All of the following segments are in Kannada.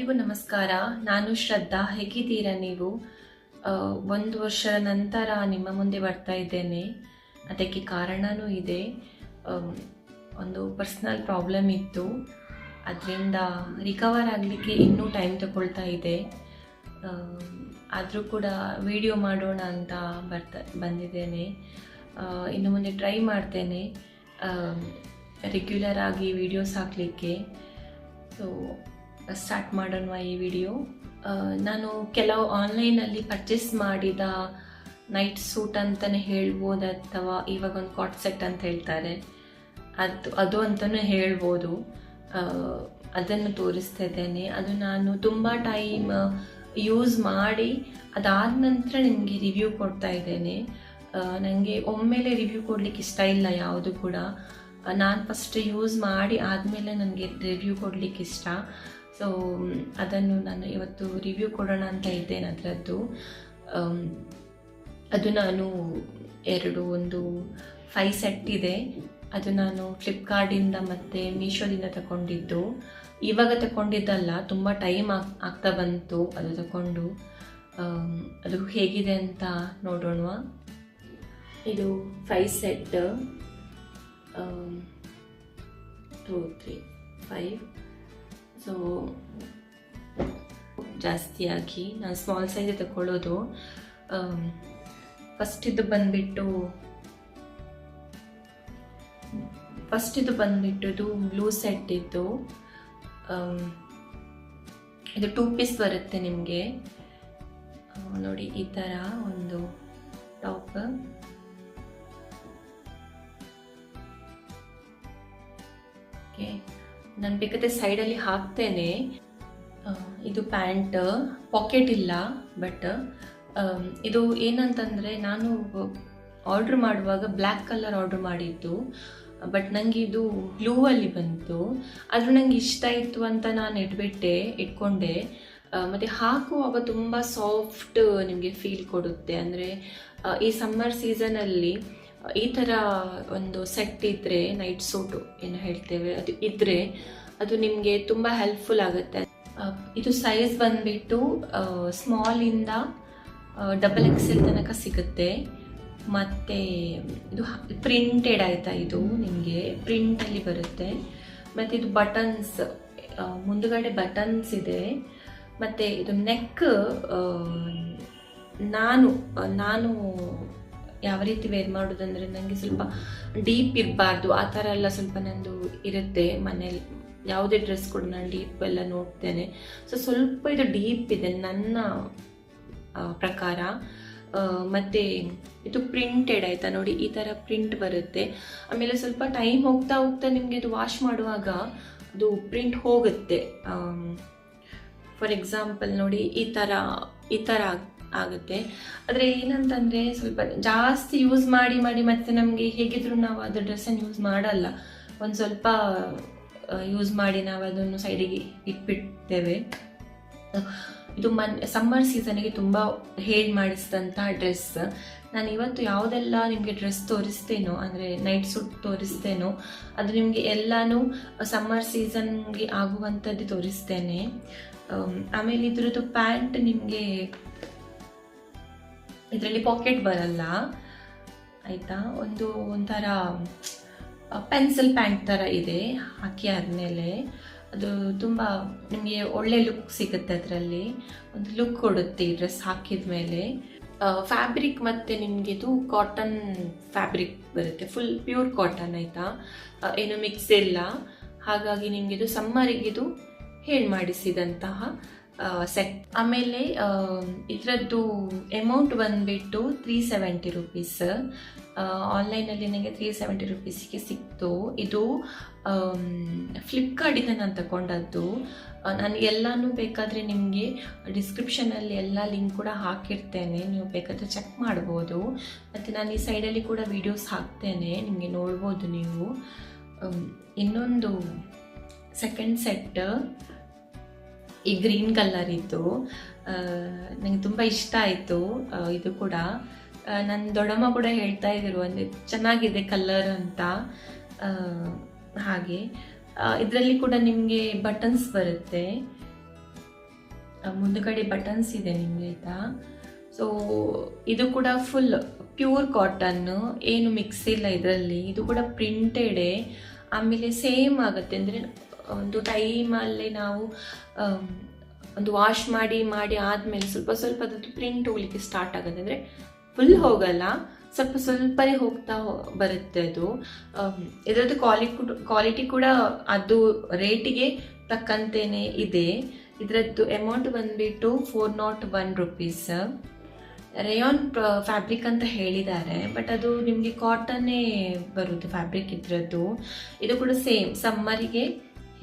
ಎಲ್ಲರಿಗೂ ನಮಸ್ಕಾರ. ನಾನು ಶ್ರದ್ಧಾ. ಹೇಗಿದ್ದೀರಾ ನೀವು? ಒಂದು ವರ್ಷದ ನಂತರ ನಿಮ್ಮ ಮುಂದೆ ಬರ್ತಾ ಇದ್ದೇನೆ. ಅದಕ್ಕೆ ಕಾರಣವೂ ಇದೆ. ಒಂದು ಪರ್ಸ್ನಲ್ ಪ್ರಾಬ್ಲಮ್ ಇತ್ತು, ಅದರಿಂದ ರಿಕವರ್ ಆಗಲಿಕ್ಕೆ ಇನ್ನೂ ಟೈಮ್ ತಗೊಳ್ತಾ ಇದೆ. ಆದರೂ ಕೂಡ ವಿಡಿಯೋ ಮಾಡೋಣ ಅಂತ ಬಂದಿದ್ದೇನೆ. ಇನ್ನು ಮುಂದೆ ಟ್ರೈ ಮಾಡ್ತೇನೆ ರೆಗ್ಯುಲರ್ ಆಗಿ ವಿಡಿಯೋಸ್ ಹಾಕಲಿಕ್ಕೆ. ಸೊ ಸ್ಟಾರ್ಟ್ ಮಾಡೋಣ ಈ ವಿಡಿಯೋ. ನಾನು ಕೆಲವು ಆನ್ಲೈನಲ್ಲಿ ಪರ್ಚೇಸ್ ಮಾಡಿದ ನೈಟ್ ಸೂಟ್ ಅಂತಲೇ ಹೇಳ್ಬೋದು, ಅಥವಾ ಇವಾಗ ಒಂದು ಕಾಟ್ ಸೆಟ್ ಅಂತ ಹೇಳ್ತಾರೆ, ಅದು ಅಂತಲೂ ಹೇಳ್ಬೋದು. ಅದನ್ನು ತೋರಿಸ್ತಾ ಇದ್ದೇನೆ. ಅದು ನಾನು ತುಂಬ ಟೈಮ್ ಯೂಸ್ ಮಾಡಿ ಅದಾದ ನಂತರ ನಿಮಗೆ ರಿವ್ಯೂ ಕೊಡ್ತಾ ಇದ್ದೇನೆ. ನನಗೆ ಒಮ್ಮೆಲೆ ರಿವ್ಯೂ ಕೊಡಲಿಕ್ಕೆ ಇಷ್ಟ ಇಲ್ಲ ಯಾವುದು ಕೂಡ. ನಾನು ಫಸ್ಟ್ ಯೂಸ್ ಮಾಡಿ ಆದಮೇಲೆ ನನಗೆ ರಿವ್ಯೂ ಕೊಡಲಿಕ್ಕೆ ಇಷ್ಟ. ಸೊ ಅದನ್ನು ನಾನು ಇವತ್ತು ರಿವ್ಯೂ ಕೊಡೋಣ ಅಂತ ಇದ್ದೇನೆ ಅದರದ್ದು. ಅದು ನಾನು ಒಂದು 5 ಸೆಟ್ ಇದೆ. ಅದು ನಾನು ಫ್ಲಿಪ್ಕಾರ್ಟಿಂದ ಮತ್ತು ಮೀಶೋದಿಂದ ತಗೊಂಡಿದ್ದು. ಇವಾಗ ತಗೊಂಡಿದ್ದಲ್ಲ, ತುಂಬ ಟೈಮ್ ಆಗ್ತಾ ಬಂತು ಅದು ತಗೊಂಡು. ಅದು ಹೇಗಿದೆ ಅಂತ ನೋಡೋಣ. ಇದು 5 ಸೆಟ್, 2, 3, 5. ಸೊ ಜಾಸ್ತಿಯಾಗಿ ನಾನು ಸ್ಮಾಲ್ ಸೈಜ್ ತಗೊಳ್ಳೋದು. ಫಸ್ಟ್ ಇದು ಬಂದ್ಬಿಟ್ಟು ಇದು ಬ್ಲೂ ಸೆಟ್ ಇದ್ದು. ಇದು 2 ಪೀಸ್ ಬರುತ್ತೆ ನಿಮಗೆ. ನೋಡಿ, ಈ ಥರ ಒಂದು ಟಾಪ್, ಓಕೆ. ನಾನು ಬೇಕಾದ್ರೆ ಸೈಡಲ್ಲಿ ಹಾಕ್ತೇನೆ. ಇದು ಪ್ಯಾಂಟ್, ಪಾಕೆಟ್ ಇಲ್ಲ. ಬಟ್ ಇದು ಏನಂತಂದರೆ, ನಾನು ಆರ್ಡ್ರ್ ಮಾಡುವಾಗ ಬ್ಲ್ಯಾಕ್ ಕಲರ್ ಆರ್ಡ್ರ್ ಮಾಡಿದ್ದು, ಬಟ್ ನನಗೆ ಇದು ಬ್ಲೂವಲ್ಲಿ ಬಂತು. ಆದರೂ ನನಗೆ ಇಷ್ಟ ಇತ್ತು ಅಂತ ನಾನು ಇಟ್ಕೊಂಡೆ. ಮತ್ತು ಹಾಕುವಾಗ ತುಂಬ ಸಾಫ್ಟ್ ನಿಮಗೆ ಫೀಲ್ ಕೊಡುತ್ತೆ. ಅಂದರೆ ಈ ಸಮ್ಮರ್ ಸೀಸನಲ್ಲಿ ಈ ಥರ ಒಂದು ಸೆಟ್ ಇದ್ದರೆ, ನೈಟ್ ಸೂಟು ಏನು ಹೇಳ್ತೇವೆ, ಅದು ಇದ್ದರೆ ಅದು ನಿಮಗೆ ತುಂಬ ಹೆಲ್ಪ್ಫುಲ್ ಆಗುತ್ತೆ. ಇದು ಸೈಜ್ ಬಂದುಬಿಟ್ಟು ಸ್ಮಾಲಿಂದ XXL ತನಕ ಸಿಗುತ್ತೆ. ಮತ್ತು ಇದು ಪ್ರಿಂಟೆಡ್ ಆಯಿತಾ, ಇದು ನಿಮಗೆ ಪ್ರಿಂಟಲ್ಲಿ ಬರುತ್ತೆ. ಮತ್ತು ಇದು ಬಟನ್ಸ್, ಮುಂದುಗಡೆ ಬಟನ್ಸ್ ಇದೆ. ಮತ್ತು ಇದು ನೆಕ್ ನಾನು ಯಾವ ರೀತಿ ವೇರ್ ಮಾಡೋದಂದರೆ, ನನಗೆ ಸ್ವಲ್ಪ ಡೀಪ್ ಇರಬಾರ್ದು, ಆ ಥರ ಎಲ್ಲ ಸ್ವಲ್ಪ ನಂದು ಇರುತ್ತೆ ಮನೇಲಿ. ಯಾವುದೇ ಡ್ರೆಸ್ ಕೂಡ ನಾನು ಡೀಪ್ ಎಲ್ಲ ನೋಡ್ತೇನೆ. ಸೊ ಸ್ವಲ್ಪ ಇದು ಡೀಪ್ ಇದೆ ನನ್ನ ಪ್ರಕಾರ. ಮತ್ತು ಇದು ಪ್ರಿಂಟೆಡ್ ಆಯಿತಾ, ನೋಡಿ ಈ ಥರ ಪ್ರಿಂಟ್ ಬರುತ್ತೆ. ಆಮೇಲೆ ಸ್ವಲ್ಪ ಟೈಮ್ ಹೋಗ್ತಾ ನಿಮಗೆ ಇದು ವಾಶ್ ಮಾಡುವಾಗ ಅದು ಪ್ರಿಂಟ್ ಹೋಗುತ್ತೆ. ಫಾರ್ ಎಕ್ಸಾಂಪಲ್ ನೋಡಿ, ಈ ಥರ ಆಗುತ್ತೆ. ಆದರೆ ಏನಂತಂದರೆ, ಸ್ವಲ್ಪ ಜಾಸ್ತಿ ಯೂಸ್ ಮಾಡಿ ಮತ್ತೆ ನಮಗೆ ಹೇಗಿದ್ರು ನಾವು ಅದು ಡ್ರೆಸ್ಸನ್ನು ಯೂಸ್ ಮಾಡಲ್ಲ. ಒಂದು ಸ್ವಲ್ಪ ಯೂಸ್ ಮಾಡಿ ನಾವು ಅದನ್ನು ಸೈಡಿಗೆ ಇಟ್ಬಿಡ್ತೇವೆ. ಇದು ಸಮ್ಮರ್ ಸೀಸನ್ಗೆ ತುಂಬ ಹೇಳಿ ಮಾಡಿಸಿದಂಥ ಡ್ರೆಸ್. ನಾನು ಇವತ್ತು ಯಾವುದೆಲ್ಲ ನಿಮಗೆ ಡ್ರೆಸ್ ತೋರಿಸ್ತೇನೋ, ಅಂದರೆ ನೈಟ್ ಸೂಟ್ ತೋರಿಸ್ತೇನೋ, ಅದು ನಿಮಗೆ ಎಲ್ಲನೂ ಸಮ್ಮರ್ ಸೀಸನ್ಗೆ ಆಗುವಂಥದ್ದು ತೋರಿಸ್ತೇನೆ. ಆಮೇಲೆ ಇದ್ರದ್ದು ಪ್ಯಾಂಟ್ ನಿಮಗೆ ಇದರಲ್ಲಿ ಪಾಕೆಟ್ ಬರಲ್ಲ ಆಯಿತಾ. ಒಂಥರ ಪೆನ್ಸಿಲ್ ಪ್ಯಾಂಟ್ ಥರ ಇದೆ. ಹಾಕಿ ಆದಮೇಲೆ ಅದು ತುಂಬ ನಿಮಗೆ ಒಳ್ಳೆ ಲುಕ್ ಸಿಗುತ್ತೆ. ಅದರಲ್ಲಿ ಒಂದು ಲುಕ್ ಕೊಡುತ್ತೆ ಈ ಡ್ರೆಸ್ ಹಾಕಿದ ಮೇಲೆ. ಫ್ಯಾಬ್ರಿಕ್ ಮತ್ತು ನಿಮಗೆ ಇದು ಕಾಟನ್ ಫ್ಯಾಬ್ರಿಕ್ ಬರುತ್ತೆ, ಫುಲ್ ಪ್ಯೂರ್ ಕಾಟನ್ ಆಯಿತಾ, ಏನು ಮಿಕ್ಸ್ ಇಲ್ಲ. ಹಾಗಾಗಿ ನಿಮಗೆ ಇದು ಸಮ್ಮರಿಗಿದು ಹೇಳಿ ಮಾಡಿಸಿದಂತಹ ಸೆಟ್. ಆಮೇಲೆ ಇದರದ್ದು ಅಮೌಂಟ್ ಬಂದುಬಿಟ್ಟು 370 ರುಪೀಸ್. ಆನ್ಲೈನಲ್ಲಿ ನನಗೆ 370 ರುಪೀಸಿಗೆ ಸಿಕ್ತು. ಇದು ಫ್ಲಿಪ್ಕಾರ್ಟಿಂದ ನಾನು ತಗೊಂಡದ್ದು. ನಾನು ಎಲ್ಲನೂ ಬೇಕಾದರೆ ನಿಮಗೆ ಡಿಸ್ಕ್ರಿಪ್ಷನಲ್ಲಿ ಎಲ್ಲ ಲಿಂಕ್ ಕೂಡ ಹಾಕಿರ್ತೇನೆ, ನೀವು ಬೇಕಾದರೆ ಚೆಕ್ ಮಾಡ್ಬೋದು. ಮತ್ತು ನಾನು ಈ ಸೈಡಲ್ಲಿ ಕೂಡ ವೀಡಿಯೋಸ್ ಹಾಕ್ತೇನೆ, ನಿಮಗೆ ನೋಡ್ಬೋದು ನೀವು. ಇನ್ನೊಂದು ಸೆಕೆಂಡ್ ಸೆಟ್ ಈ ಗ್ರೀನ್ ಕಲರ್ ಇತ್ತು. ನನಗೆ ತುಂಬ ಇಷ್ಟ ಆಯಿತು. ಇದು ಕೂಡ ನನ್ನ ದೊಡ್ಡಮ್ಮ ಕೂಡ ಹೇಳ್ತಾ ಇದ್ರು, ಅಂದರೆ ಚೆನ್ನಾಗಿದೆ ಕಲರ್ ಅಂತ. ಹಾಗೆ ಇದರಲ್ಲಿ ಕೂಡ ನಿಮಗೆ ಬಟನ್ಸ್ ಬರುತ್ತೆ. ಮುಂದುಗಡೆ ಬಟನ್ಸ್ ಇದೆ ನಿಮಗೆ ಆಯಿತಾ. ಸೊ ಇದು ಕೂಡ ಫುಲ್ ಪ್ಯೂರ್ ಕಾಟನ್ನು, ಏನು ಮಿಕ್ಸ್ ಇಲ್ಲ ಇದರಲ್ಲಿ. ಇದು ಕೂಡ ಪ್ರಿಂಟೆಡೇ. ಆಮೇಲೆ ಸೇಮ್ ಆಗುತ್ತೆ, ಅಂದರೆ ಒಂದು ಟೈಮಲ್ಲಿ ನಾವು ಒಂದು ವಾಶ್ ಮಾಡಿ ಆದಮೇಲೆ ಸ್ವಲ್ಪ ಸ್ವಲ್ಪ ಅದಕ್ಕೆ ಪ್ರಿಂಟ್ ಹೋಗ್ಲಿಕ್ಕೆ ಸ್ಟಾರ್ಟ್ ಆಗುತ್ತೆ. ಅಂದರೆ ಫುಲ್ ಹೋಗಲ್ಲ, ಸ್ವಲ್ಪ ಸ್ವಲ್ಪನೇ ಹೋಗ್ತಾ ಬರುತ್ತೆ ಅದು. ಇದರದ್ದು ಕ್ವಾಲಿಟಿ ಕೂಡ ಅದು ರೇಟಿಗೆ ತಕ್ಕಂತೆಯೇ ಇದೆ. ಇದರದ್ದು ಅಮೌಂಟ್ ಬಂದುಬಿಟ್ಟು 401 rupees. ರೇಯಾನ್ ಫ್ಯಾಬ್ರಿಕ್ ಅಂತ ಹೇಳಿದ್ದಾರೆ, ಬಟ್ ಅದು ನಿಮಗೆ ಕಾಟನ್ನೇ ಬರುತ್ತೆ ಫ್ಯಾಬ್ರಿಕ್ ಇದರದ್ದು. ಇದು ಕೂಡ ಸೇಮ್ ಸಮ್ಮರಿಗೆ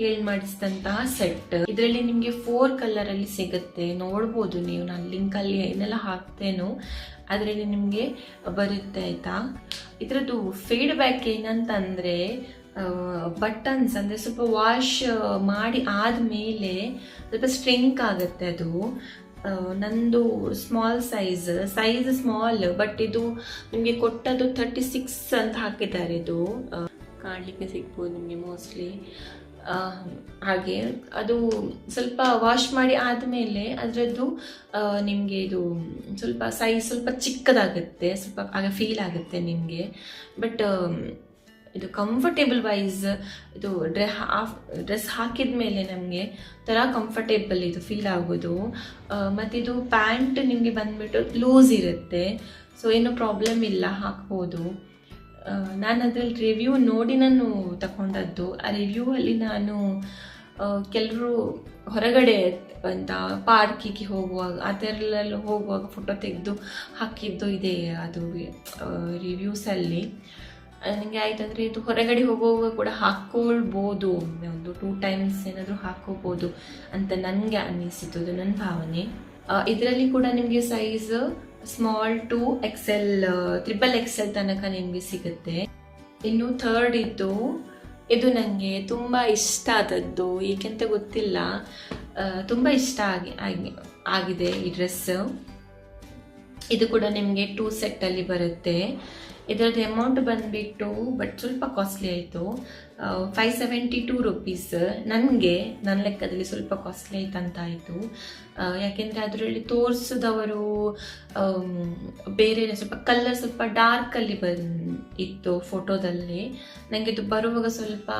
ಹೇಳಿ ಮಾಡಿಸಿದಂತಹ ಸೆಟ್. ಇದರಲ್ಲಿ ನಿಮಗೆ 4 ಕಲರಲ್ಲಿ ಸಿಗುತ್ತೆ, ನೋಡ್ಬೋದು ನೀವು. ನಾನು ಲಿಂಕಲ್ಲಿ ಏನೆಲ್ಲ ಹಾಕ್ತೇನೋ ಅದರಲ್ಲಿ ನಿಮಗೆ ಬರುತ್ತೆ ಆಯಿತಾ. ಇದರದ್ದು ಫೀಡ್ಬ್ಯಾಕ್ ಏನಂತಂದರೆ ಬಟನ್ಸ್ ಅಂದರೆ ಸ್ವಲ್ಪ ವಾಶ್ ಮಾಡಿ ಆದಮೇಲೆ ಸ್ವಲ್ಪ ಸ್ಟ್ರಿಂಕ್ ಆಗುತ್ತೆ ಅದು. ನಂದು ಸ್ಮಾಲ್ ಸೈಜ್ ಸ್ಮಾಲ್, ಬಟ್ ಇದು ನಿಮಗೆ ಕೊಟ್ಟದ್ದು 36 ಅಂತ ಹಾಕಿದ್ದಾರೆ. ಇದು ಕಾಣಲಿಕ್ಕೆ ಸಿಗ್ಬೋದು ನಿಮಗೆ ಮೋಸ್ಟ್ಲಿ. ಹಾಗೆ ಅದು ಸ್ವಲ್ಪ ವಾಶ್ ಮಾಡಿ ಆದಮೇಲೆ ಅದರದ್ದು ನಿಮಗೆ ಇದು ಸ್ವಲ್ಪ ಸೈಜ್ ಸ್ವಲ್ಪ ಚಿಕ್ಕದಾಗುತ್ತೆ, ಸ್ವಲ್ಪ ಆಗ ಫೀಲ್ ಆಗುತ್ತೆ ನಿಮಗೆ. ಬಟ್ ಇದು ಕಂಫರ್ಟೇಬಲ್ ವೈಸ್ ಇದು ಡ್ರೆಸ್ ಹಾಕಿದ ಮೇಲೆ ನಮಗೆ ಥರ ಕಂಫರ್ಟೇಬಲ್ ಇದು ಫೀಲ್ ಆಗೋದು. ಮತ್ತು ಇದು ಪ್ಯಾಂಟ್ ನಿಮಗೆ ಬಂದುಬಿಟ್ಟು ಲೂಸ್ ಇರುತ್ತೆ, ಸೊ ಏನೂ ಪ್ರಾಬ್ಲಮ್ ಇಲ್ಲ, ಹಾಕ್ಬೋದು. ನಾನು ಅದರಲ್ಲಿ ರಿವ್ಯೂ ನೋಡಿ ನಾನು ತಗೊಂಡದ್ದು. ಆ ರಿವ್ಯೂ ಅಲ್ಲಿ ನಾನು ಕೆಲವರು ಹೊರಗಡೆ ಅಂತ ಪಾರ್ಕಿಗೆ ಹೋಗುವಾಗ ಆ ಥರಲ್ಲೆಲ್ಲ ಹೋಗುವಾಗ ಫೋಟೋ ತೆಗೆದು ಹಾಕಿದ್ದು ಇದೆ ಅದು ರಿವ್ಯೂಸಲ್ಲಿ. ನನಗೆ ಆಯ್ತಂದರೆ ಇದು ಹೊರಗಡೆ ಹೋಗುವಾಗ ಕೂಡ ಹಾಕ್ಕೊಳ್ಬೋದು, ಒಂದು 2 times ಏನಾದರೂ ಹಾಕ್ಕೋಬೋದು ಅಂತ ನನಗೆ ಅನ್ನಿಸಿತು, ಅದು ನನ್ನ ಭಾವನೆ. ಇದರಲ್ಲಿ ಕೂಡ ನಿಮಗೆ size small to XL, XXL ತನಕ ನಿಮಗೆ ಸಿಗುತ್ತೆ. ಇನ್ನು ಥರ್ಡ್ ಇದು ನನಗೆ ತುಂಬ ಇಷ್ಟ ಆದದ್ದು, ಏಕೆಂತ ಗೊತ್ತಿಲ್ಲ, ತುಂಬ ಇಷ್ಟ ಆಗಿದೆ ಈ ಡ್ರೆಸ್. ಇದು ಕೂಡ ನಿಮಗೆ 2 ಸೆಟ್ಟಲ್ಲಿ ಬರುತ್ತೆ. ಇದರದ್ದು ಅಮೌಂಟ್ ಬಂದುಬಿಟ್ಟು ಬಟ್ ಸ್ವಲ್ಪ ಕಾಸ್ಟ್ಲಿ ಆಯಿತು, 572 rupees. ನನಗೆ ನನ್ನ ಲೆಕ್ಕದಲ್ಲಿ ಸ್ವಲ್ಪ ಕಾಸ್ಟ್ಲಿ ಆಯ್ತು ಅಂತ ಆಯಿತು. ಯಾಕೆಂದರೆ ಅದರಲ್ಲಿ ತೋರಿಸಿದವರು ಬೇರೆ ಸ್ವಲ್ಪ ಕಲರ್ ಸ್ವಲ್ಪ ಡಾರ್ಕಲ್ಲಿ ಇತ್ತು ಫೋಟೋದಲ್ಲಿ. ನನಗೆ ಇದು ಬರುವಾಗ ಸ್ವಲ್ಪ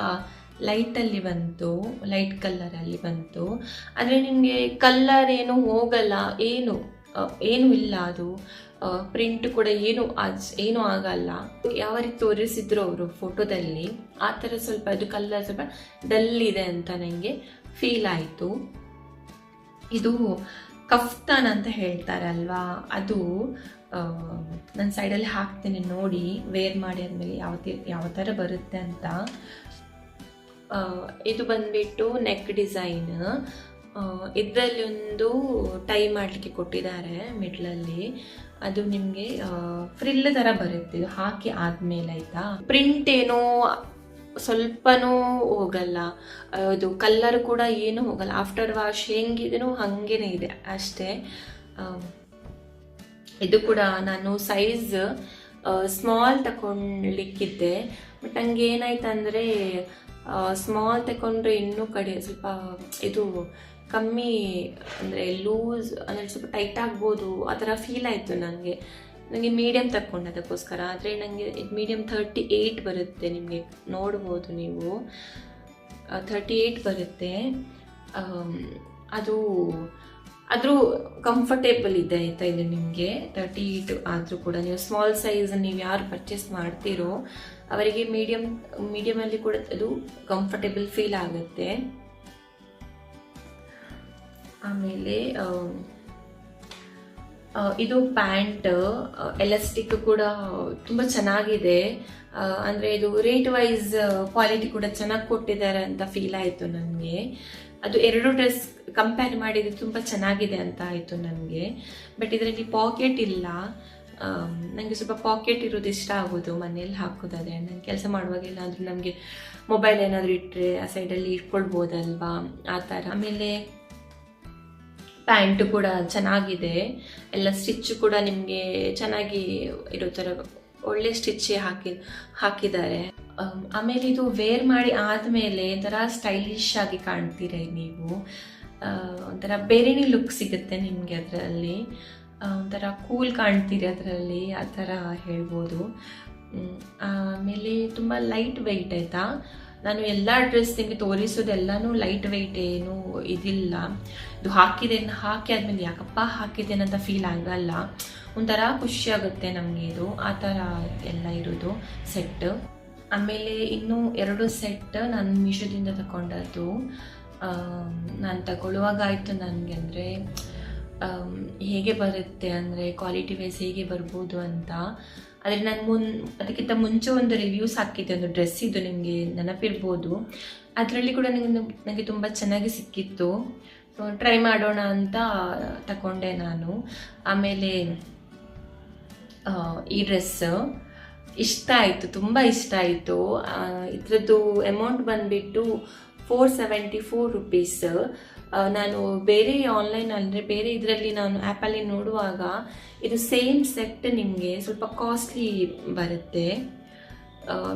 ಲೈಟಲ್ಲಿ ಬಂತು, ಲೈಟ್ ಕಲರಲ್ಲಿ ಬಂತು. ಆದರೆ ನಿಮಗೆ ಕಲರ್ ಏನು ಹೋಗಲ್ಲ, ಏನು ಇಲ್ಲ, ಅದು ಪ್ರಿಂಟ್ ಕೂಡ ಏನು ಆಗಲ್ಲ. ಯಾವ ರೀತಿ ತೋರಿಸಿದ್ರು ಅವರು ಫೋಟೋದಲ್ಲಿ ಆ ಥರ ಸ್ವಲ್ಪ ಅದು ಕಲರ್ ಸ್ವಲ್ಪ ಡಲ್ ಇದೆ ಅಂತ ನನಗೆ ಫೀಲ್ ಆಯಿತು. ಇದು ಕಫ್ತಾನ್ ಅಂತ ಹೇಳ್ತಾರಲ್ವಾ, ಅದು ನನ್ನ ಸೈಡಲ್ಲಿ ಹಾಕ್ತೇನೆ ನೋಡಿ, ವೇರ್ ಮಾಡಿ ಆದಮೇಲೆ ಯಾವ ಥರ ಬರುತ್ತೆ ಅಂತ. ಇದು ಬಂದುಬಿಟ್ಟು ನೆಕ್ ಡಿಸೈನ್. ಇದರಲ್ಲಿ ಒಂದು ಟೈ ಮಾಡಲಿಕ್ಕೆ ಕೊಟ್ಟಿದ್ದಾರೆ ಮಿಡ್ಲಲ್ಲಿ. ಅದು ನಿಮಗೆ ಫ್ರಿಲ್ ಥರ ಬರುತ್ತೆ ಇದು ಹಾಕಿ ಆದಮೇಲೆ ಆಯಿತಾ. ಪ್ರಿಂಟ್ ಏನೋ ಸ್ವಲ್ಪನೂ ಹೋಗಲ್ಲ, ಇದು ಕಲರ್ ಕೂಡ ಏನೂ ಹೋಗಲ್ಲ. ಆಫ್ಟರ್ ವಾಶ್ ಹೆಂಗಿದೆನೋ ಹಾಗೇನೇ ಇದೆ ಅಷ್ಟೇ. ಇದು ಕೂಡ ನಾನು ಸೈಜ್ ಸ್ಮಾಲ್ ತಗೊಳ್ಲಿಕ್ಕಿದ್ದೆ, ಬಟ್ ನನಗೆ ಏನಾಯ್ತಂದರೆ ಸ್ಮಾಲ್ ತಗೊಂಡ್ರೆ ಇನ್ನೂ ಸ್ವಲ್ಪ ಇದು ಕಮ್ಮಿ, ಅಂದರೆ ಲೂಸ್ ಅಂದರೆ ಸ್ವಲ್ಪ ಟೈಟ್ ಆಗ್ಬೋದು ಆ ಥರ ಫೀಲ್ ಆಯಿತು ನನಗೆ ಮೀಡಿಯಮ್ ತಗೊಂಡೆ ಅದಕ್ಕೋಸ್ಕರ. ಆದರೆ ನನಗೆ ಮೀಡಿಯಮ್ 38 ಬರುತ್ತೆ, ನಿಮಗೆ ನೋಡ್ಬೋದು ನೀವು 38 ಬರುತ್ತೆ. ಅದು ಆದರೂ ಕಂಫರ್ಟೇಬಲ್ ಇದೆ ಆಯಿತಾ. ಇದು ನಿಮಗೆ 38 ಆದರೂ ಕೂಡ ನೀವು ಸ್ಮಾಲ್ ಸೈಜ್ ನೀವು ಯಾರು ಪರ್ಚೇಸ್ ಮಾಡ್ತೀರೋ ಅವರಿಗೆ ಮೀಡಿಯಮಲ್ಲಿ ಕೂಡ ಅದು ಕಂಫರ್ಟೇಬಲ್ ಫೀಲ್ ಆಗುತ್ತೆ. ಆಮೇಲೆ ಇದು ಪ್ಯಾಂಟ್ ಎಲಾಸ್ಟಿಕ್ ಕೂಡ ತುಂಬ ಚೆನ್ನಾಗಿದೆ. ಅಂದರೆ ಇದು ರೇಟ್ ವೈಸ್ ಕ್ವಾಲಿಟಿ ಕೂಡ ಚೆನ್ನಾಗಿ ಕೊಟ್ಟಿದ್ದಾರೆ ಅಂತ ಫೀಲ್ ಆಯಿತು ನನಗೆ. ಅದು 2 ಡ್ರೆಸ್ ಕಂಪೇರ್ ಮಾಡಿದರೆ ತುಂಬ ಚೆನ್ನಾಗಿದೆ ಅಂತ ಆಯಿತು ನನಗೆ. ಬಟ್ ಇದರಲ್ಲಿ ಪಾಕೆಟ್ ಇಲ್ಲ. ನನಗೆ ಸ್ವಲ್ಪ ಪಾಕೆಟ್ ಇರೋದು ಇಷ್ಟ ಆಗೋದು ಮನೆಯಲ್ಲಿ ಹಾಕೋದಾದ್ರೆ. ನಾನು ಕೆಲಸ ಮಾಡುವಾಗ ಏನಾದರೂ ನಮಗೆ ಮೊಬೈಲ್ ಏನಾದರೂ ಇಟ್ಟರೆ ಆ ಸೈಡಲ್ಲಿ ಇಟ್ಕೊಳ್ಬೋದಲ್ವಾ, ಆ ಥರ. ಆಮೇಲೆ ಪ್ಯಾಂಟು ಕೂಡ ಚೆನ್ನಾಗಿದೆ, ಎಲ್ಲ ಸ್ಟಿಚ್ ಕೂಡ ನಿಮಗೆ ಚೆನ್ನಾಗಿ ಇರೋ ಥರ ಒಳ್ಳೆ ಸ್ಟಿಚ್ ಹಾಕಿದ್ದಾರೆ. ಆಮೇಲೆ ಇದು ವೇರ್ ಮಾಡಿ ಆದಮೇಲೆ ಒಂಥರ ಸ್ಟೈಲಿಶ್ ಆಗಿ ಕಾಣ್ತೀರ ನೀವು. ಒಂಥರ ಬೇರೆನೇ ಲುಕ್ ಸಿಗುತ್ತೆ ನಿಮಗೆ ಅದರಲ್ಲಿ. ಒಂಥರ ಕೂಲ್ ಕಾಣ್ತೀರಿ ಅದರಲ್ಲಿ, ಆ ಥರ ಹೇಳ್ಬೋದು. ಆಮೇಲೆ ತುಂಬ ಲೈಟ್ ವೆಯ್ಟ್ ಆಯಿತಾ. ನಾನು ಎಲ್ಲ ಡ್ರೆಸ್ ನಿಮಗೆ ತೋರಿಸೋದೆಲ್ಲನೂ ಲೈಟ್ ವೆಯ್ಟ್ ಏನು ಇದಿಲ್ಲ. ಇದು ಹಾಕಿ ಆದಮೇಲೆ ಯಾಕಪ್ಪ ಹಾಕಿದ್ದೇನಂತ ಫೀಲ್ ಆಗಲ್ಲ, ಒಂಥರ ಖುಷಿ ಆಗುತ್ತೆ ನಮಗೆ. ಇದು ಆ ಥರ ಎಲ್ಲ ಇರೋದು ಸೆಟ್. ಆಮೇಲೆ ಇನ್ನೂ 2 ಸೆಟ್ ನಾನು ಮೀಶೋದಿಂದ ತಗೊಂಡದ್ದು. ನಾನು ತಗೊಳ್ಳುವಾಗ ಆಯಿತು ನನಗೆ, ಅಂದರೆ ಹೇಗೆ ಬರುತ್ತೆ, ಅಂದರೆ ಕ್ವಾಲಿಟಿ ವೈಸ್ ಹೇಗೆ ಬರ್ಬೋದು ಅಂತ. ಆದರೆ ನಾನು ಅದಕ್ಕಿಂತ ಮುಂಚೆ ಒಂದು ರಿವ್ಯೂಸ್ ಹಾಕಿದ್ದೆ, ಒಂದು ಡ್ರೆಸ್ ಇದು ನಿಮಗೆ ನೆನಪಿರ್ಬೋದು. ಅದರಲ್ಲಿ ಕೂಡ ನನಗೆ ತುಂಬ ಚೆನ್ನಾಗಿ ಸಿಕ್ಕಿತ್ತು. ಟ್ರೈ ಮಾಡೋಣ ಅಂತ ತಗೊಂಡೆ ನಾನು. ಆಮೇಲೆ ಈ ಡ್ರೆಸ್ ಇಷ್ಟ ಆಯಿತು, ತುಂಬ ಇಷ್ಟ ಆಯಿತು. ಇದ್ರದ್ದು ಅಮೌಂಟ್ ಬಂದುಬಿಟ್ಟು 474 ರುಪೀಸ್. ನಾನು ಬೇರೆ ಆನ್ಲೈನ್ ಅಂದರೆ ಬೇರೆ ಇದರಲ್ಲಿ ನಾನು ಆ್ಯಪಲ್ಲಿ ನೋಡುವಾಗ ಇದು ಸೇಮ್ ಸೆಟ್ ನಿಮಗೆ ಸ್ವಲ್ಪ ಕಾಸ್ಟ್ಲಿ ಬರುತ್ತೆ.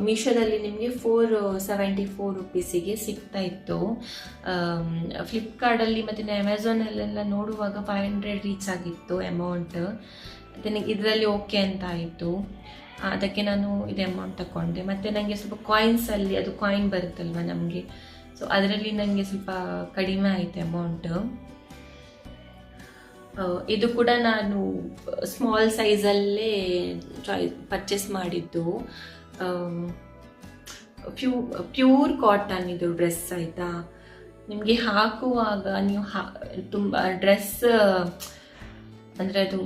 ಮೀಶೋದಲ್ಲಿ ನಿಮಗೆ 474 ರುಪೀಸಿಗೆ ಸಿಗ್ತಾ ಇತ್ತು. ಫ್ಲಿಪ್ಕಾರ್ಟಲ್ಲಿ ಮತ್ತು ಅಮೆಝಾನಲ್ಲೆಲ್ಲ ನೋಡುವಾಗ 500 ರೀಚ್ ಆಗಿತ್ತು ಅಮೌಂಟ್. ನನಗೆ ಇದರಲ್ಲಿ ಓಕೆ ಅಂತ ಆಯಿತು, ಅದಕ್ಕೆ ನಾನು ಇದೇ ಅಮೌಂಟ್ ತಗೊಂಡೆ. ಮತ್ತು ನನಗೆ ಸ್ವಲ್ಪ ಕಾಯಿನ್ಸಲ್ಲಿ ಅದು ಕಾಯಿನ್ ಬರುತ್ತಲ್ವ ನಮಗೆ, ಸೊ ಅದರಲ್ಲಿ ನನಗೆ ಸ್ವಲ್ಪ ಕಡಿಮೆ ಆಯಿತು ಅಮೌಂಟ್. ಇದು ಕೂಡ ನಾನು ಸ್ಮಾಲ್ ಸೈಜಲ್ಲೇ ಪರ್ಚೇಸ್ ಮಾಡಿದ್ದು. ಪ್ಯೂರ್ ಕಾಟನ್ ಇದು ಡ್ರೆಸ್ ಆಯಿತಾ. ನಿಮಗೆ ಹಾಕುವಾಗ ನೀವು ತುಂಬ ಡ್ರೆಸ್ ಅಂದರೆ ಅದು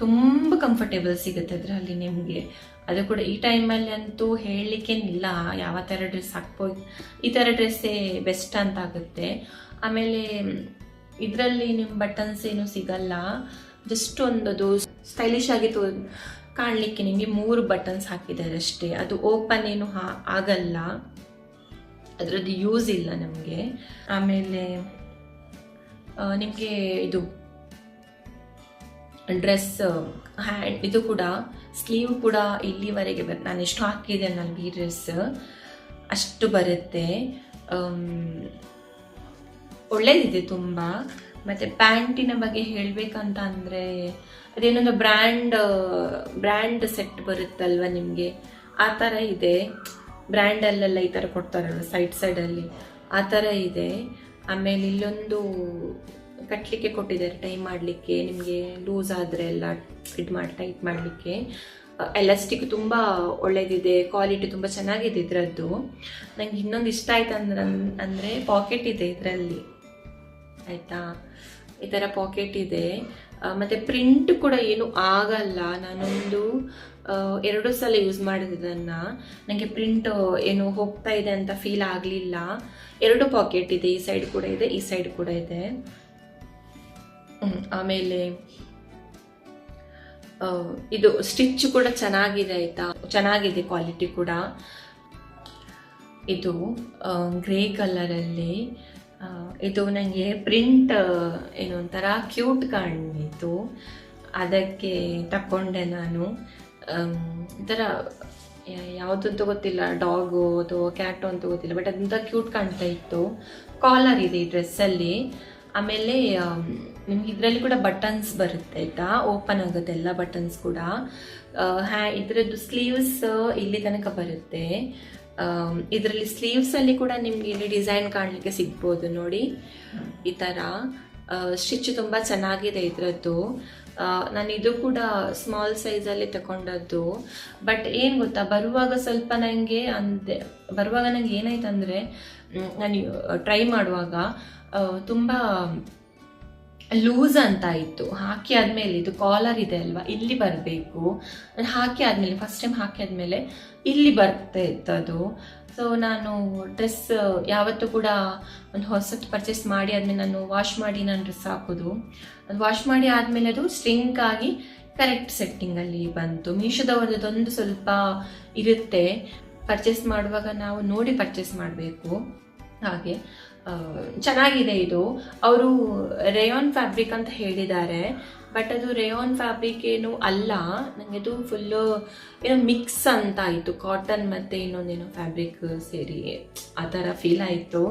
ತುಂಬ ಕಂಫರ್ಟೇಬಲ್ ಸಿಗುತ್ತೆ ಅದರಲ್ಲಿ ನಿಮಗೆ. ಅದು ಕೂಡ ಈ ಟೈಮಲ್ಲಿ ಅಂತೂ ಹೇಳಲಿಕ್ಕೇನಿಲ್ಲ ಯಾವ ಥರ ಡ್ರೆಸ್ ಹಾಕ್ಬೋದು, ಈ ಥರ ಡ್ರೆಸ್ಸೇ ಬೆಸ್ಟ್ ಅಂತ ಆಗುತ್ತೆ. ಆಮೇಲೆ ಇದರಲ್ಲಿ ನಿಮ್ಮ ಬಟನ್ಸ್ ಏನು ಸಿಗಲ್ಲ, ಜಸ್ಟ್ ಒಂದದು ಸ್ಟೈಲಿಶ್ ಆಗಿ ಕಾಣಲಿಕ್ಕೆ ನಿಮಗೆ 3 ಬಟನ್ಸ್ ಹಾಕಿದ್ದಾರೆ ಅಷ್ಟೇ. ಅದು ಓಪನ್ ಏನು ಆಗಲ್ಲ, ಅದರದ್ದು ಯೂಸ್ ಇಲ್ಲ ನಮಗೆ. ಆಮೇಲೆ ನಿಮಗೆ ಇದು ಡ್ರೆಸ್ ಹ್ಯಾಂಡ್ ಇದು ಕೂಡ ಸ್ಲೀವ್ ಕೂಡ ಇಲ್ಲಿವರೆಗೆ ನಾನು ಎಷ್ಟು ಹಾಕಿದೆ ನನಗೆ ಈ ಡ್ರೆಸ್ ಅಷ್ಟು ಬರುತ್ತೆ. ಒಳ್ಳೇದಿದೆ ತುಂಬ. ಮತ್ತು ಪ್ಯಾಂಟಿನ ಬಗ್ಗೆ ಹೇಳಬೇಕಂತ ಅಂದರೆ ಅದೇನೊಂದು ಬ್ರ್ಯಾಂಡ್ ಸೆಟ್ ಬರುತ್ತಲ್ವ ನಿಮಗೆ, ಆ ಥರ ಇದೆ. ಬ್ರ್ಯಾಂಡಲ್ಲೆಲ್ಲ ಈ ಥರ ಕೊಡ್ತಾರಲ್ವ ಸೈಡಲ್ಲಿ, ಆ ಥರ ಇದೆ. ಆಮೇಲೆ ಇಲ್ಲೊಂದು ಕಟ್ಟಲಿಕ್ಕೆ ಕೊಟ್ಟಿದ್ದಾರೆ ಟೈ ಮಾಡಲಿಕ್ಕೆ, ನಿಮಗೆ ಲೂಸ್ ಆದರೆ ಎಲ್ಲ ಟೈಟ್ ಮಾಡಲಿಕ್ಕೆ. ಎಲಾಸ್ಟಿಕ್ ತುಂಬ ಒಳ್ಳೆಯದಿದೆ, ಕ್ವಾಲಿಟಿ ತುಂಬ ಚೆನ್ನಾಗಿದೆ ಇದರದ್ದು. ನನಗೆ ಇನ್ನೊಂದು ಇಷ್ಟ ಆಯ್ತು ಅಂದರೆ ಪಾಕೆಟ್ ಇದೆ ಇದರಲ್ಲಿ ಆಯಿತಾ. ಈ ಥರ ಪಾಕೆಟ್ ಇದೆ. ಮತ್ತು ಪ್ರಿಂಟ್ ಕೂಡ ಏನು ಆಗಲ್ಲ. ನಾನೊಂದು 2 ಸಲ ಯೂಸ್ ಮಾಡಿದ್ದನ್ನು, ನನಗೆ ಪ್ರಿಂಟ್ ಏನು ಹೋಗ್ತಾ ಇದೆ ಅಂತ ಫೀಲ್ ಆಗಲಿಲ್ಲ. 2 ಪಾಕೆಟ್ ಇದೆ, ಈ ಸೈಡ್ ಕೂಡ ಇದೆ, ಈ ಸೈಡ್ ಕೂಡ ಇದೆ. ಆಮೇಲೆ ಇದು ಸ್ಟಿಚ್ ಕೂಡ ಚೆನ್ನಾಗಿದೆ ಆಯಿತಾ, ಚೆನ್ನಾಗಿದೆ ಕ್ವಾಲಿಟಿ ಕೂಡ. ಇದು ಗ್ರೇ ಕಲರಲ್ಲಿ, ಇದು ನನಗೆ ಪ್ರಿಂಟ್ ಏನು ಒಂಥರ ಕ್ಯೂಟ್ ಕಾಣಿತು, ಅದಕ್ಕೆ ತಗೊಂಡೆ ನಾನು. ಈ ಥರ ಯಾವುದು ಅಂತ ಗೊತ್ತಿಲ್ಲ, ಡಾಗು ಅಥವಾ ಕ್ಯಾಟು ಅಂತ ಗೊತ್ತಿಲ್ಲ, ಬಟ್ ಅದೊಂಥರ ಕ್ಯೂಟ್ ಕಾಣ್ತಾ ಇತ್ತು. ಕಾಲರ್ ಇದೆ ಈ ಡ್ರೆಸ್ಸಲ್ಲಿ. ಆಮೇಲೆ ನಿಮ್ಗೆ ಇದರಲ್ಲಿ ಕೂಡ ಬಟನ್ಸ್ ಬರುತ್ತೆ ಆಯಿತಾ, ಓಪನ್ ಆಗುತ್ತೆ ಎಲ್ಲ ಬಟನ್ಸ್ ಕೂಡ. ಇದರದ್ದು ಸ್ಲೀವ್ಸ್ ಇಲ್ಲಿ ತನಕ ಬರುತ್ತೆ. ಇದರಲ್ಲಿ ಸ್ಲೀವ್ಸಲ್ಲಿ ಕೂಡ ನಿಮಗೆ ಇಲ್ಲಿ ಡಿಸೈನ್ ಕಾಣಲಿಕ್ಕೆ ಸಿಗ್ಬೋದು ನೋಡಿ, ಈ ಥರ. ಸ್ಟಿಚ್ ತುಂಬ ಚೆನ್ನಾಗಿದೆ ಇದರದ್ದು. ನಾನು ಇದು ಕೂಡ ಸ್ಮಾಲ್ ಸೈಜಲ್ಲಿ ತಗೊಂಡದ್ದು. ಬಟ್ ಏನು ಗೊತ್ತಾ, ಬರುವಾಗ ನನಗೆ ಏನಾಯ್ತು ಅಂದರೆ, ನಾನು ಟ್ರೈ ಮಾಡುವಾಗ ತುಂಬ ಲೂಸ್ ಅಂತ ಇತ್ತು. ಹಾಕಿ ಆದಮೇಲೆ ಇದು ಕಾಲರ್ ಇದೆ ಅಲ್ವಾ, ಇಲ್ಲಿ ಬರಬೇಕು. ನಾನು ಹಾಕಿ ಆದಮೇಲೆ ಫಸ್ಟ್ ಟೈಮ್ ಹಾಕಿ ಆದಮೇಲೆ ಇಲ್ಲಿ ಬರ್ತಾ ಇತ್ತು ಅದು. ಸೊ ನಾನು ಡ್ರೆಸ್ ಯಾವತ್ತೂ ಕೂಡ ಒಂದು ಹೊಸತ್ತು ಪರ್ಚೇಸ್ ಮಾಡಿ ಆದಮೇಲೆ ನಾನು ವಾಶ್ ಮಾಡಿ ನಾನು ಡ್ರೆಸ್ ಹಾಕೋದು. ಅದು ವಾಶ್ ಮಾಡಿ ಆದಮೇಲೆ ಅದು ಸ್ಟ್ರಿಂಕ್ ಆಗಿ ಕರೆಕ್ಟ್ ಸೆಟ್ಟಿಂಗಲ್ಲಿ ಬಂತು. ಮೀಶೋದವ್ರದ್ದೊಂದು ಸ್ವಲ್ಪ ಇರುತ್ತೆ, ಪರ್ಚೇಸ್ ಮಾಡುವಾಗ ನಾವು ನೋಡಿ ಪರ್ಚೇಸ್ ಮಾಡಬೇಕು. ಹಾಗೆ ಚೆನ್ನಾಗಿದೆ ಇದು. ಅವರು ರೇಯಾನ್ ಫ್ಯಾಬ್ರಿಕ್ ಅಂತ ಹೇಳಿದ್ದಾರೆ, ಬಟ್ ಅದು ರೇಯಾನ್ ಫ್ಯಾಬ್ರಿಕ್ ಏನು ಅಲ್ಲ, ನನಗೆ ಅದು ಫುಲ್ಲು ಏನೋ ಮಿಕ್ಸ್ ಅಂತ ಆಯಿತು, ಕಾಟನ್ ಮತ್ತು ಇನ್ನೊಂದೇನೋ ಫ್ಯಾಬ್ರಿಕ್ ಸೇರಿ ಆ ಥರ ಫೀಲ್ ಆಯಿತು.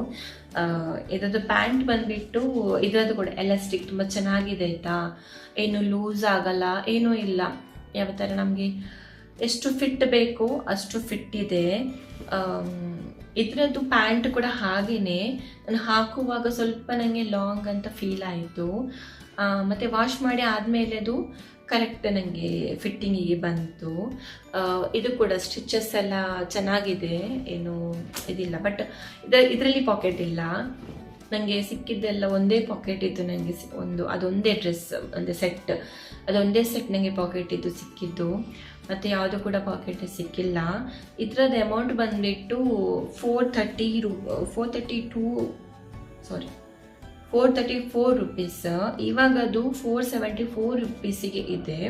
ಇದ್ರದ್ದು ಪ್ಯಾಂಟ್ ಬಂದುಬಿಟ್ಟು ಇದರದ್ದು ಕೂಡ ಎಲಾಸ್ಟಿಕ್ ತುಂಬ ಚೆನ್ನಾಗಿದೆ ಆಯಿತಾ, ಏನು ಲೂಸ್ ಆಗಲ್ಲ, ಏನೂ ಇಲ್ಲ. ಯಾವ ಥರ ನಮಗೆ ಎಷ್ಟು ಫಿಟ್ ಬೇಕು ಅಷ್ಟು ಫಿಟ್ ಇದೆ. ಇದರದ್ದು ಪ್ಯಾಂಟ್ ಕೂಡ ಹಾಗೆಯೇ ನಾನು ಹಾಕುವಾಗ ಸ್ವಲ್ಪ ನನಗೆ ಲಾಂಗ್ ಅಂತ ಫೀಲ್ ಆಯಿತು. ಮತ್ತು ವಾಶ್ ಮಾಡಿ ಆದಮೇಲೆ ಅದು ಕರೆಕ್ಟ್ ನನಗೆ ಫಿಟ್ಟಿಂಗಿಗೆ ಬಂತು. ಇದು ಕೂಡ ಸ್ಟಿಚಸ್ ಎಲ್ಲ ಚೆನ್ನಾಗಿದೆ, ಏನು ಇದಿಲ್ಲ. ಬಟ್ ಇದರಲ್ಲಿ ಪಾಕೆಟ್ ಇಲ್ಲ, ನನಗೆ ಸಿಕ್ಕಿದ್ದೆಲ್ಲ ಒಂದೇ ಪಾಕೆಟ್ ಇತ್ತು. ನನಗೆ ಅದೊಂದೇ ಡ್ರೆಸ್ ಒಂದು ಸೆಟ್, ಅದೊಂದೇ ಸೆಟ್ ನನಗೆ ಪಾಕೆಟ್ ಇದ್ದು ಸಿಕ್ಕಿದ್ದು, ಮತ್ತು ಯಾವುದು ಕೂಡ ಪಾಕೆಟ್ ಸಿಕ್ಕಿಲ್ಲ. ಇದರದ್ದು ಅಮೌಂಟ್ ಬಂದುಬಿಟ್ಟು 434 ರುಪೀಸ್. ಇವಾಗ ಅದು 474 ರುಪೀಸಿಗೆ ಇದೆ.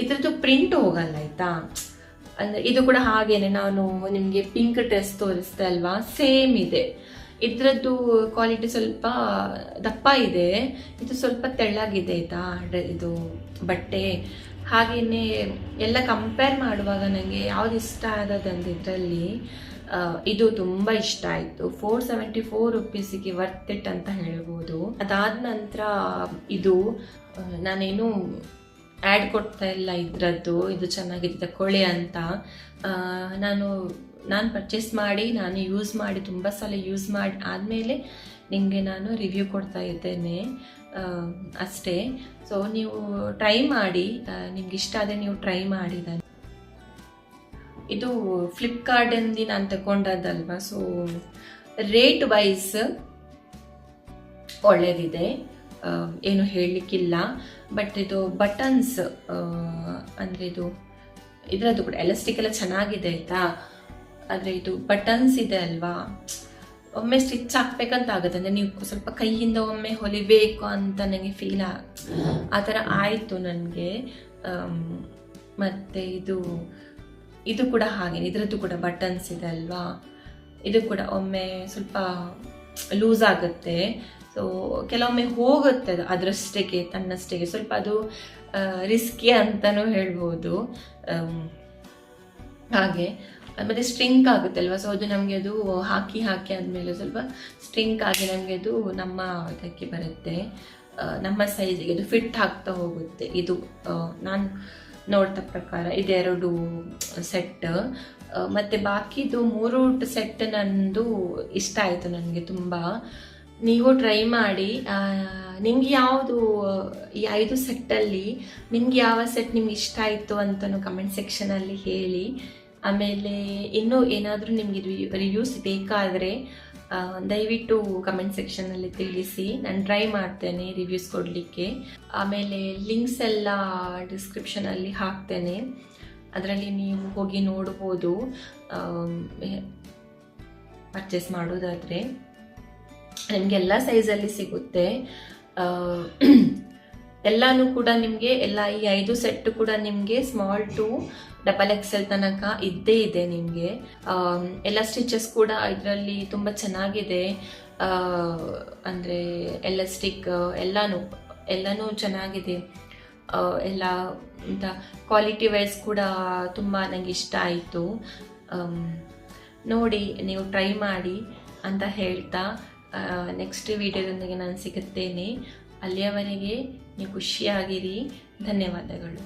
ಇದರದ್ದು ಪ್ರಿಂಟ್ ಹೋಗಲ್ಲ ಆಯಿತಾ. ಅಂದರೆ ಇದು ಕೂಡ ಹಾಗೇನೆ, ನಾನು ನಿಮಗೆ ಪಿಂಕ್ ಡ್ರೆಸ್ ತೋರಿಸ್ದೆ ಅಲ್ವಾ, ಸೇಮ್ ಇದೆ. ಇದರದ್ದು ಕ್ವಾಲಿಟಿ ಸ್ವಲ್ಪ ದಪ್ಪ ಇದೆ, ಇದು ಸ್ವಲ್ಪ ತೆಳ್ಳಗಿದೆ ಆಯಿತಾ ಇದು ಬಟ್ಟೆ. ಹಾಗೆಯೇ ಎಲ್ಲ ಕಂಪೇರ್ ಮಾಡುವಾಗ ನನಗೆ ಯಾವುದು ಇಷ್ಟ ಆಗೋದಂದ್ರೆ ಇದರಲ್ಲಿ ಇದು ತುಂಬ ಇಷ್ಟ ಆಯಿತು. 474 ರುಪೀಸಿಗೆ ವರ್ತ್ ಇಟ್ ಅಂತ ಹೇಳ್ಬೋದು. ಅದಾದ ನಂತರ ಇದು ನಾನೇನು ಆ್ಯಡ್ ಕೊಡ್ತಾ ಇಲ್ಲ ಇದರದ್ದು, ಇದು ಚೆನ್ನಾಗಿದೆ ತಗೊಳ್ಳಿ ಅಂತ. ನಾನು ಪರ್ಚೇಸ್ ಮಾಡಿ ನಾನು ಯೂಸ್ ಮಾಡಿ ತುಂಬ ಸಲ ಯೂಸ್ ಮಾಡಿ ಆದಮೇಲೆ ನಿಮಗೆ ನಾನು ರಿವ್ಯೂ ಕೊಡ್ತಾ ಇದ್ದೇನೆ ಅಷ್ಟೇ. ಸೊ ನೀವು ಟ್ರೈ ಮಾಡಿ, ನಿಮ್ಗೆ ಇಷ್ಟ ಆದರೆ ನೀವು ಟ್ರೈ ಮಾಡಿ. ಇದು ಫ್ಲಿಪ್ಕಾರ್ಟಿಂದ ನಾನು ತಗೊಂಡದ್ದಲ್ವಾ, ಸೊ ರೇಟ್ ವೈಸ್ ಒಳ್ಳೆಯದಿದೆ, ಏನು ಹೇಳಲಿಕ್ಕಿಲ್ಲ. ಬಟ್ ಇದು ಬಟನ್ಸ್ ಅಂದರೆ ಇದರದ್ದು ಕೂಡ ಎಲಾಸ್ಟಿಕ್ ಎಲ್ಲ ಚೆನ್ನಾಗಿದೆ ಆಯಿತಾ. ಆದರೆ ಇದು ಬಟನ್ಸ್ ಇದೆ ಅಲ್ವಾ, ಒಮ್ಮೆ ಸ್ಟಿಚ್ ಹಾಕ್ಬೇಕಂತ ಆಗುತ್ತೆ, ಅಂದರೆ ನೀವು ಸ್ವಲ್ಪ ಕೈಯಿಂದ ಒಮ್ಮೆ ಹೊಲಿಬೇಕು ಅಂತ ನನಗೆ ಫೀಲ್ ಆ ಥರ ಆಯಿತು ನನಗೆ. ಮತ್ತು ಇದು ಕೂಡ ಹಾಗೆ, ಇದರದ್ದು ಕೂಡ ಬಟನ್ಸ್ ಇದೆ ಅಲ್ವಾ, ಇದು ಕೂಡ ಒಮ್ಮೆ ಸ್ವಲ್ಪ ಲೂಸ್ ಆಗುತ್ತೆ. ಸೊ ಕೆಲವೊಮ್ಮೆ ಹೋಗುತ್ತೆ ಅದು ಅದರಷ್ಟಕ್ಕೆ ತನ್ನಷ್ಟಕ್ಕೆ, ಸ್ವಲ್ಪ ಅದು ರಿಸ್ಕಿ ಅಂತಲೂ ಹೇಳ್ಬೋದು. ಹಾಗೆ ಮತ್ತು ಸ್ಟ್ರಿಂಕ್ ಆಗುತ್ತೆ ಅಲ್ವಾ, ಸೊ ಅದು ನಮಗೆ ಅದು ಹಾಕಿ ಆದಮೇಲೆ ಸ್ವಲ್ಪ ಸ್ಟ್ರಿಂಕ್ ಆಗಿ ನಮಗೆ ಅದು ನಮ್ಮ ಇದಕ್ಕೆ ಬರುತ್ತೆ, ನಮ್ಮ ಸೈಜಿಗೆ ಅದು ಫಿಟ್ ಆಗ್ತಾ ಹೋಗುತ್ತೆ. ಇದು ನಾನು ನೋಡ್ತಾ ಪ್ರಕಾರ ಇದೆರಡು ಸೆಟ್, ಮತ್ತು ಬಾಕಿದು 3 ಸೆಟ್ ನಂದು ಇಷ್ಟ ಆಯಿತು ನನಗೆ ತುಂಬ. ನೀವು ಟ್ರೈ ಮಾಡಿ, ನಿಮ್ಗೆ ಯಾವುದು ಈ 5 ಸೆಟ್ಟಲ್ಲಿ ನಿಮ್ಗೆ ಯಾವ ಸೆಟ್ ನಿಮ್ಗೆ ಇಷ್ಟ ಆಯಿತು ಅಂತಲೂ ಕಮೆಂಟ್ ಸೆಕ್ಷನಲ್ಲಿ ಹೇಳಿ. ಆಮೇಲೆ ಇನ್ನೂ ಏನಾದರೂ ನಿಮಗೆ ರಿವ್ಯೂಸ್ ಬೇಕಾದರೆ ದಯವಿಟ್ಟು ಕಮೆಂಟ್ ಸೆಕ್ಷನಲ್ಲಿ ತಿಳಿಸಿ, ನಾನು ಟ್ರೈ ಮಾಡ್ತೇನೆ ರಿವ್ಯೂಸ್ ಕೊಡಲಿಕ್ಕೆ. ಆಮೇಲೆ ಲಿಂಕ್ಸ್ ಎಲ್ಲ ಡಿಸ್ಕ್ರಿಪ್ಷನಲ್ಲಿ ಹಾಕ್ತೇನೆ, ಅದರಲ್ಲಿ ನೀವು ಹೋಗಿ ನೋಡ್ಬೋದು ಪರ್ಚೇಸ್ ಮಾಡೋದಾದರೆ. ನಿಮಗೆಲ್ಲ ಸೈಜಲ್ಲಿ ಸಿಗುತ್ತೆ, ಎಲ್ಲನೂ ಕೂಡ ನಿಮಗೆ ಎಲ್ಲ ಈ 5 ಸೆಟ್ ಕೂಡ ನಿಮಗೆ ಸ್ಮಾಲ್ ಟು XXL ತನಕ ಇದ್ದೇ ಇದೆ ನಿಮಗೆ. ಎಲ್ಲ ಸ್ಟಿಚಸ್ ಕೂಡ ಇದರಲ್ಲಿ ತುಂಬ ಚೆನ್ನಾಗಿದೆ, ಅಂದರೆ ಎಲಾಸ್ಟಿಕ್ ಎಲ್ಲನೂ ಚೆನ್ನಾಗಿದೆ. ಎಲ್ಲ ಅಂತ ಕ್ವಾಲಿಟಿ ವೈಸ್ ಕೂಡ ತುಂಬ ನನಗೆ ಇಷ್ಟ ಆಯಿತು. ನೋಡಿ ನೀವು ಟ್ರೈ ಮಾಡಿ ಅಂತ ಹೇಳ್ತಾ ನೆಕ್ಸ್ಟ್ ವಿಡಿಯೋದೊಂದಿಗೆ ನಾನು ಸಿಗುತ್ತೇನೆ. ಅಲ್ಲಿಯವರೆಗೆ ನೀವು ಖುಷಿಯಾಗಿರಿ. ಧನ್ಯವಾದಗಳು.